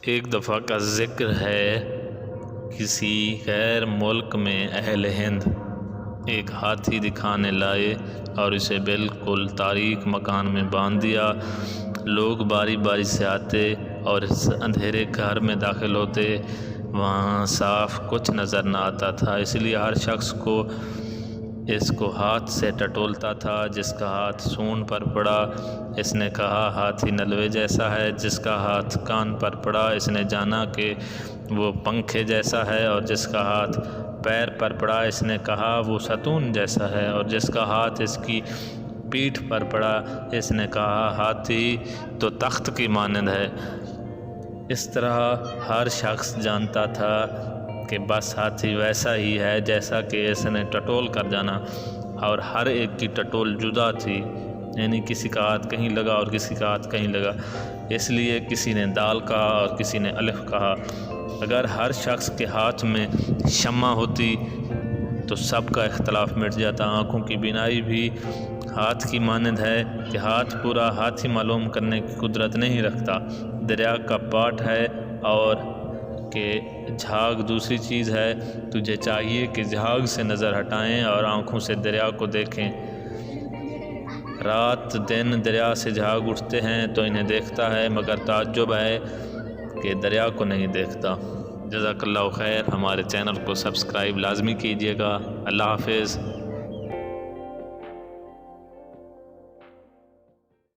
ایک دفعہ کا ذکر ہے، کسی غیر ملک میں اہل ہند ایک ہاتھی دکھانے لائے اور اسے بالکل تاریک مکان میں باندھ دیا۔ لوگ باری باری سے آتے اور اس اندھیرے گھر میں داخل ہوتے۔ وہاں صاف کچھ نظر نہ آتا تھا، اس لیے ہر شخص اس کو ہاتھ سے ٹٹولتا تھا۔ جس کا ہاتھ سونڈ پر پڑا، اس نے کہا ہاتھی نلوے جیسا ہے۔ جس کا ہاتھ کان پر پڑا، اس نے جانا کہ وہ پنکھے جیسا ہے۔ اور جس کا ہاتھ پیر پر پڑا، اس نے کہا وہ ستون جیسا ہے۔ اور جس کا ہاتھ اس کی پیٹھ پر پڑا، اس نے کہا ہاتھی تو تخت کی مانند ہے۔ اس طرح ہر شخص جانتا تھا کہ بس ہاتھی ویسا ہی ہے جیسا کہ اس نے ٹٹول کر جانا، اور ہر ایک کی ٹٹول جدا تھی، یعنی کسی کا ہاتھ کہیں لگا اور کسی کا ہاتھ کہیں لگا، اس لیے کسی نے دال کہا اور کسی نے الف کہا۔ اگر ہر شخص کے ہاتھ میں شمع ہوتی تو سب کا اختلاف مٹ جاتا۔ آنکھوں کی بینائی بھی ہاتھ کی مانند ہے کہ ہاتھ پورا ہاتھی معلوم کرنے کی قدرت نہیں رکھتا۔ دریا کا پاٹ ہے اور کہ جھاگ دوسری چیز ہے۔ تجھے چاہیے کہ جھاگ سے نظر ہٹائیں اور آنکھوں سے دریا کو دیکھیں۔ رات دن دریا سے جھاگ اٹھتے ہیں تو انہیں دیکھتا ہے، مگر تعجب ہے کہ دریا کو نہیں دیکھتا۔ جزاک اللہ خیر۔ ہمارے چینل کو سبسکرائب لازمی کیجیے گا۔ اللہ حافظ۔